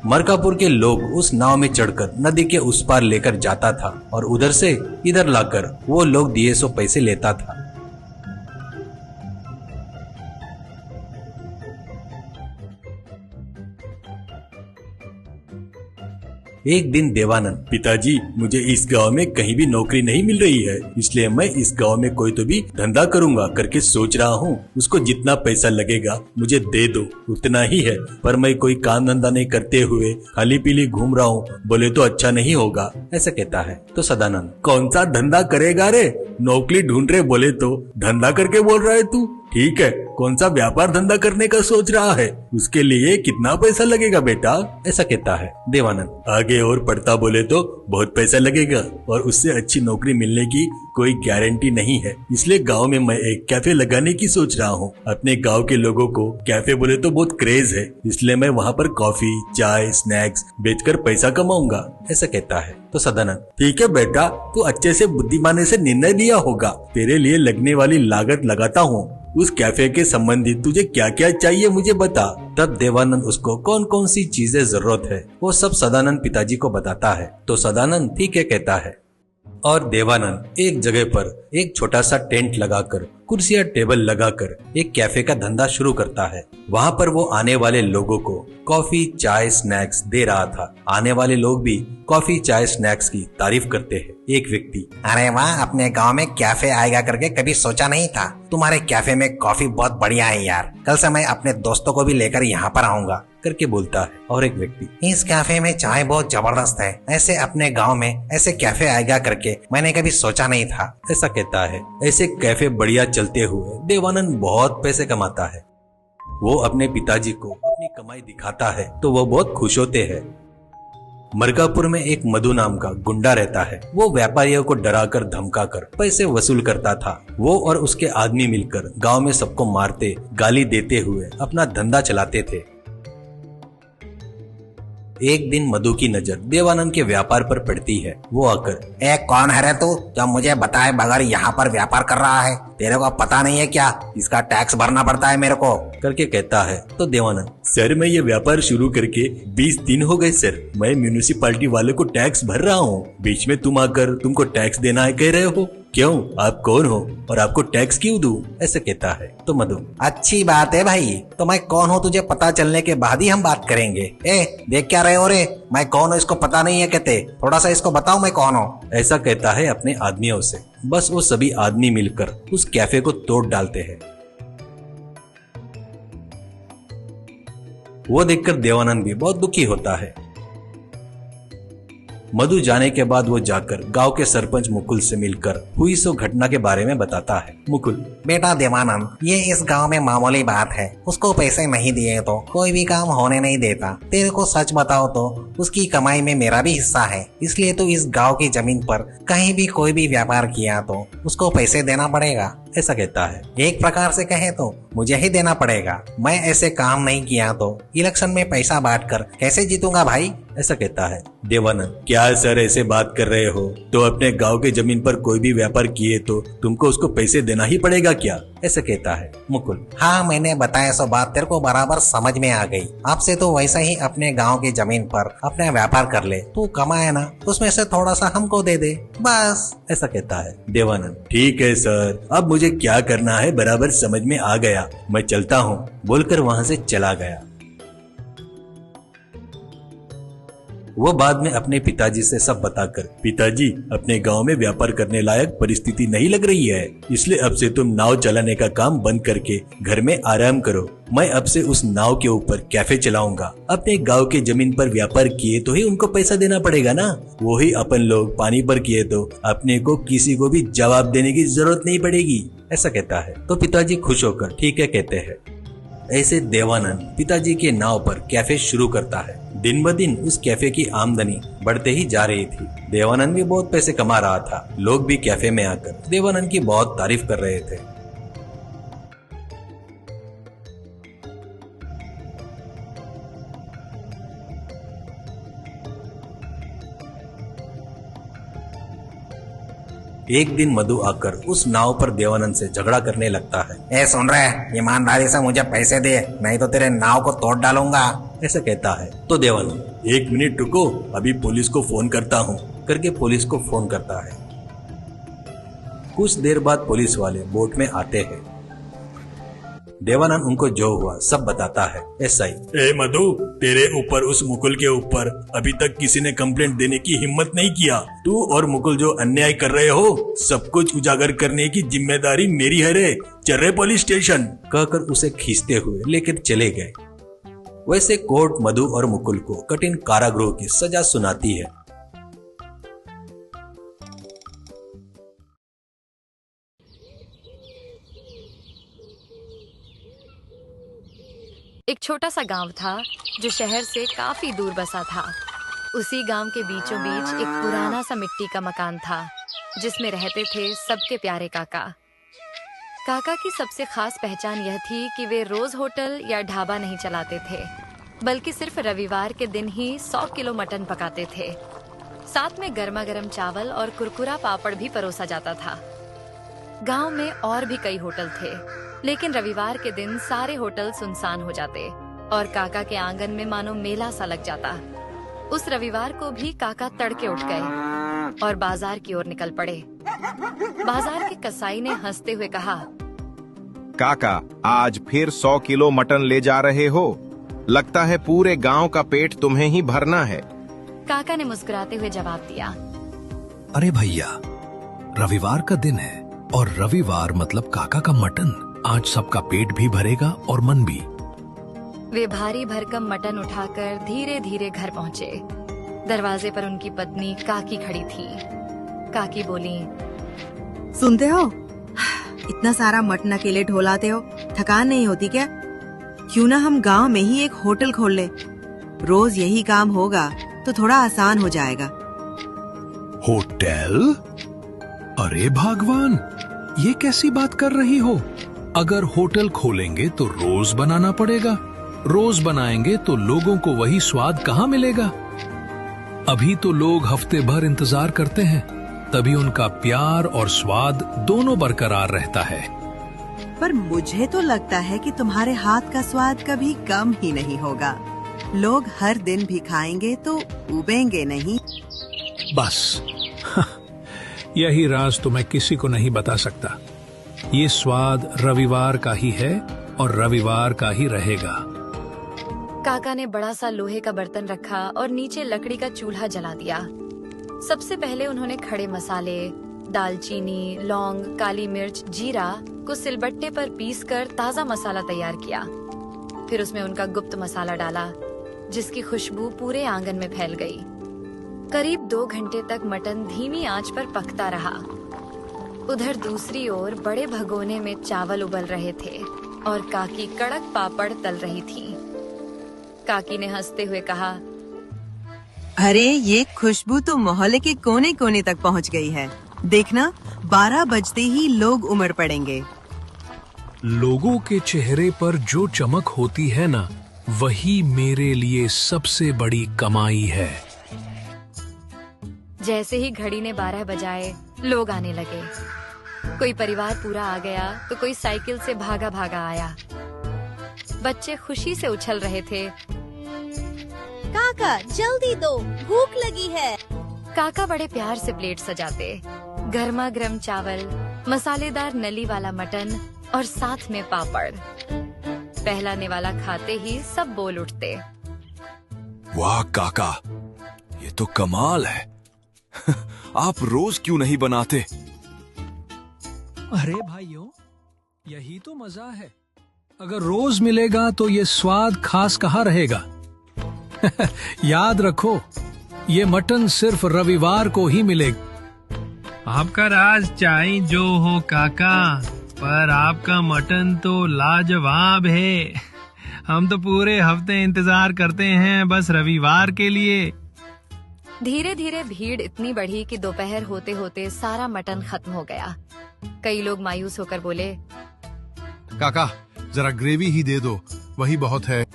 मरकापुर के लोग उस नाव में चढ़कर नदी के उस पार लेकर जाता था और उधर से इधर लाकर वो लोग दिए सो पैसे लेता था। एक दिन देवानंद, पिताजी मुझे इस गांव में कहीं भी नौकरी नहीं मिल रही है, इसलिए मैं इस गांव में कोई तो भी धंधा करूंगा करके सोच रहा हूँ। उसको जितना पैसा लगेगा मुझे दे दो, उतना ही है, पर मैं कोई काम धंधा नहीं करते हुए खाली पीली घूम रहा हूँ, बोले तो अच्छा नहीं होगा, ऐसा कहता है। तो सदानंद, कौन सा धंधा करेगा रे, नौकरी ढूंढ रहे बोले तो धंधा करके बोल रहा है तू, ठीक है, कौन सा व्यापार धंधा करने का सोच रहा है, उसके लिए कितना पैसा लगेगा बेटा, ऐसा कहता है। देवानंद, आगे और पढ़ता बोले तो बहुत पैसा लगेगा और उससे अच्छी नौकरी मिलने की कोई गारंटी नहीं है, इसलिए गांव में मैं एक कैफे लगाने की सोच रहा हूँ। अपने गांव के लोगों को कैफे बोले तो बहुत क्रेज है, इसलिए मैं वहाँ पर कॉफी, चाय, स्नैक्स बेचकर पैसा कमाऊंगा, ऐसा कहता है। तो सदानंद, ठीक है बेटा, तू अच्छे से बुद्धिमानी से निर्णय लिया होगा, तेरे लिए लगने वाली लागत लगाता हूँ। उस कैफे के संबंधित तुझे क्या क्या चाहिए मुझे बता। तब देवानंद उसको कौन कौन सी चीजें जरूरत है वो सब सदानंद पिताजी को बताता है। तो सदानंद ठीक है कहता है और देवानंद एक जगह पर एक छोटा सा टेंट लगाकर, कुर्सियां टेबल लगाकर एक कैफे का धंधा शुरू करता है। वहाँ पर वो आने वाले लोगों को कॉफी, चाय, स्नैक्स दे रहा था। आने वाले लोग भी कॉफी, चाय, स्नैक्स की तारीफ करते हैं। एक व्यक्ति, अरे वाह, अपने गांव में कैफे आएगा करके कभी सोचा नहीं था। तुम्हारे कैफे में कॉफी बहुत बढ़िया है यार, कल से मैं अपने दोस्तों को भी लेकर यहाँ पर आऊंगा करके बोलता है। और एक व्यक्ति, इस कैफे में चाय बहुत जबरदस्त है, ऐसे अपने गांव में ऐसे कैफे आएगा करके मैंने कभी सोचा नहीं था, ऐसा कहता है। ऐसे कैफे बढ़िया चलते हुए देवानंद बहुत पैसे कमाता है। वो अपने पिताजी को अपनी कमाई दिखाता है तो वो बहुत खुश होते हैं। मरकापुर में एक मधु नाम का गुंडा रहता है। वो व्यापारियों को डराकर धमकाकर पैसे वसूल करता था। वो और उसके आदमी मिलकर गांव में सबको मारते, गाली देते हुए अपना धंधा चलाते थे। एक दिन मधु की नजर देवानंद के व्यापार पर पड़ती है। वो आकर, ए कौन है रे तू, जो मुझे बताए बगैर यहाँ पर व्यापार कर रहा है, तेरे को पता नहीं है क्या, इसका टैक्स भरना पड़ता है मेरे को, करके कहता है। तो देवानंद, सर मैं ये व्यापार शुरू करके 20 दिन हो गए सर, मैं म्यूनिसिपालिटी वाले को टैक्स भर रहा हूँ, बीच में तुम आकर तुमको टैक्स देना है कह रहे हो, क्यों, आप कौन हो और आपको टैक्स क्यों दूं, ऐसे कहता है। तो मधु, अच्छी बात है भाई, तो मैं कौन हूँ तुझे पता चलने के बाद ही हम बात करेंगे। ए देख क्या रहे हो रे, मैं कौन हूँ इसको पता नहीं है कहते, थोड़ा सा इसको बताओ मैं कौन हूँ, ऐसा कहता है अपने आदमियों से। बस वो सभी आदमी मिलकर उस कैफे को तोड़ डालते हैं। वो देखकर देवानंद भी बहुत दुखी होता है। मधु जाने के बाद वो जाकर गांव के सरपंच मुकुल से मिलकर हुई सो घटना के बारे में बताता है। मुकुल, बेटा देवानंद, ये इस गांव में मामूली बात है, उसको पैसे नहीं दिए तो कोई भी काम होने नहीं देता। तेरे को सच बताओ तो उसकी कमाई में मेरा भी हिस्सा है, इसलिए तो इस गांव की जमीन पर कहीं भी कोई भी व्यापार किया तो उसको पैसे देना पड़ेगा, ऐसा कहता है। एक प्रकार से कहे तो मुझे ही देना पड़ेगा, मैं ऐसे काम नहीं किया तो इलेक्शन में पैसा बांटकर कैसे जीतूंगा भाई, ऐसा कहता है। देवानंद, क्या सर ऐसे बात कर रहे हो, तो अपने गांव के जमीन पर कोई भी व्यापार किए तो तुमको उसको पैसे देना ही पड़ेगा क्या, ऐसा कहता है। मुकुल, हाँ मैंने बताया सो बात तेरे को बराबर समझ में आ गई, आपसे तो वैसा ही अपने गांव की जमीन पर अपना व्यापार कर ले, तू कमाए ना उसमें से थोड़ा सा हमको दे दे बस, ऐसा कहता है। देवानंद, ठीक है सर, अब मुझे क्या करना है बराबर समझ में आ गया, मैं चलता हूँ, बोलकर वहाँ से चला गया। वो बाद में अपने पिताजी से सब बताकर, पिताजी अपने गांव में व्यापार करने लायक परिस्थिति नहीं लग रही है, इसलिए अब से तुम नाव चलाने का काम बंद करके घर में आराम करो, मैं अब से उस नाव के ऊपर कैफे चलाऊंगा। अपने गांव के जमीन पर व्यापार किए तो ही उनको पैसा देना पड़ेगा ना, वो ही अपन लोग पानी पर किए तो अपने को किसी को भी जवाब देने की जरूरत नहीं पड़ेगी, ऐसा कहता है। तो पिताजी खुश होकर ठीक है कहते हैं। ऐसे देवानंद पिताजी के नाव पर कैफे शुरू करता है। दिन ब दिन उस कैफे की आमदनी बढ़ते ही जा रही थी। देवानंद भी बहुत पैसे कमा रहा था। लोग भी कैफे में आकर देवानंद की बहुत तारीफ कर रहे थे। एक दिन मधु आकर उस नाव पर देवानंद से झगड़ा करने लगता है। ए सुन रहे, ईमानदारी से मुझे पैसे दे, नहीं तो तेरे नाव को तोड़ डालूंगा, ऐसा कहता है। तो देवानंद, 1 मिनट रुको, अभी पुलिस को फोन करता हूँ करके पुलिस को फोन करता है। कुछ देर बाद पुलिस वाले बोट में आते हैं। देवानंद उनको जो हुआ सब बताता है। एसआई, ए मधु, तेरे ऊपर उस मुकुल के ऊपर अभी तक किसी ने कंप्लेंट देने की हिम्मत नहीं किया। तू और मुकुल जो अन्याय कर रहे हो, सब कुछ उजागर करने की जिम्मेदारी मेरी है रे। चल रहे पुलिस स्टेशन, कहकर उसे खींचते हुए लेकर चले गए। वैसे कोर्ट मधु और मुकुल को कठिन कारागृह की सजा सुनाती है। एक छोटा सा गांव था जो शहर से काफी दूर बसा था। उसी गांव के बीचों बीच एक पुराना सा मिट्टी का मकान था जिसमें रहते थे सबके प्यारे काका। काका की सबसे खास पहचान यह थी कि वे रोज होटल या ढाबा नहीं चलाते थे, बल्कि सिर्फ रविवार के दिन ही 100 किलो मटन पकाते थे। साथ में गर्मा गर्म चावल और कुरकुरा पापड़ भी परोसा जाता था। गांव में और भी कई होटल थे, लेकिन रविवार के दिन सारे होटल सुनसान हो जाते और काका के आंगन में मानो मेला सा लग जाता। उस रविवार को भी काका तड़के उठ गए और बाजार की ओर निकल पड़े। बाजार के कसाई ने हंसते हुए कहा, काका, आज फिर 100 किलो मटन ले जा रहे हो? लगता है पूरे गांव का पेट तुम्हें ही भरना है। काका ने मुस्कुराते हुए जवाब दिया, अरे भैया, रविवार का दिन है और रविवार मतलब काका का मटन। आज सबका पेट भी भरेगा और मन भी। वे भारी भरकम मटन उठाकर धीरे धीरे घर पहुँचे। दरवाजे पर उनकी पत्नी काकी खड़ी थी। काकी बोली, सुनते हो, इतना सारा मटन अकेले ढोलाते हो, थकान नहीं होती क्या? क्यों ना हम गांव में ही एक होटल खोल ले। रोज यही काम होगा तो थोड़ा आसान हो जाएगा। होटल? अरे भगवान, ये कैसी बात कर रही हो? अगर होटल खोलेंगे तो रोज बनाना पड़ेगा। रोज बनाएंगे तो लोगों को वही स्वाद कहाँ मिलेगा? अभी तो लोग हफ्ते भर इंतजार करते हैं, तभी उनका प्यार और स्वाद दोनों बरकरार रहता है। पर मुझे तो लगता है कि तुम्हारे हाथ का स्वाद कभी कम ही नहीं होगा। लोग हर दिन भी खाएंगे तो उबेंगे नहीं। बस यही राज तो मैं किसी को नहीं बता सकता। ये स्वाद रविवार का ही है और रविवार का ही रहेगा। काका ने बड़ा सा लोहे का बर्तन रखा और नीचे लकड़ी का चूल्हा जला दिया। सबसे पहले उन्होंने खड़े मसाले, दालचीनी, लौंग, काली मिर्च, जीरा को सिलबट्टे पर पीसकर ताजा मसाला तैयार किया। फिर उसमें उनका गुप्त मसाला डाला, जिसकी खुशबू पूरे आंगन में फैल गई। करीब 2 घंटे तक मटन धीमी आंच पर पकता रहा। उधर दूसरी ओर बड़े भगोने में चावल उबल रहे थे और काकी कड़क पापड़ तल रही थी। काकी ने हंसते हुए कहा, अरे ये खुशबू तो मोहल्ले के कोने कोने तक पहुंच गई है। देखना, 12 बजते ही लोग उमड़ पड़ेंगे। लोगों के चेहरे पर जो चमक होती है ना, वही मेरे लिए सबसे बड़ी कमाई है। जैसे ही घड़ी ने 12 बजाए, लोग आने लगे। कोई परिवार पूरा आ गया तो कोई साइकिल से भागा भागा आया। बच्चे खुशी से उछल रहे थे। काका, जल्दी दो, भूख लगी है। काका बड़े प्यार से प्लेट सजाते। गर्मा गर्म चावल, मसालेदार नली वाला मटन और साथ में पापड़। पहला निवाला खाते ही सब बोल उठते, वाह काका, ये तो कमाल है। आप रोज क्यों नहीं बनाते? अरे भाइयों, यही तो मजा है। अगर रोज मिलेगा तो ये स्वाद खास कहाँ रहेगा? याद रखो, ये मटन सिर्फ रविवार को ही मिलेगा। आपका राज चाहे जो हो काका, पर आपका मटन तो लाजवाब है। हम तो पूरे हफ्ते इंतजार करते हैं बस रविवार के लिए। धीरे धीरे भीड़ इतनी बढ़ी कि दोपहर होते होते सारा मटन खत्म हो गया। कई लोग मायूस होकर बोले, काका, जरा ग्रेवी ही दे दो, वही बहुत है।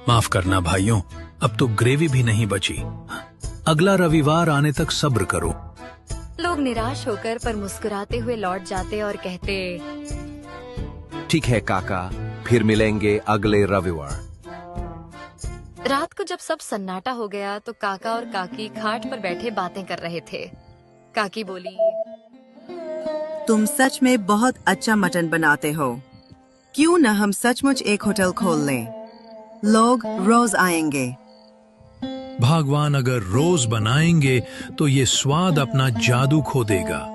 माफ करना भाइयों, अब तो ग्रेवी भी नहीं बची। अगला रविवार आने तक सब्र करो। लोग निराश होकर पर मुस्कुराते हुए लौट जाते और कहते, ठीक है काका, फिर मिलेंगे अगले रविवार। रात को जब सब सन्नाटा हो गया तो काका और काकी खाट पर बैठे बातें कर रहे थे। काकी बोली, तुम सच में बहुत अच्छा मटन बनाते हो। क्यों न हम सचमुच एक होटल खोल लें? लोग रोज आएंगे। भागवान अगर रोज बनाएंगे तो ये स्वाद अपना जादू खो देगा।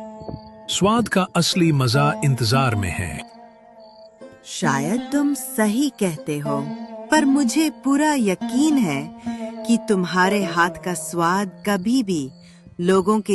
स्वाद का असली मजा इंतजार में है। शायद तुम सही कहते हो, पर मुझे पूरा यकीन है कि तुम्हारे हाथ का स्वाद कभी भी लोगों के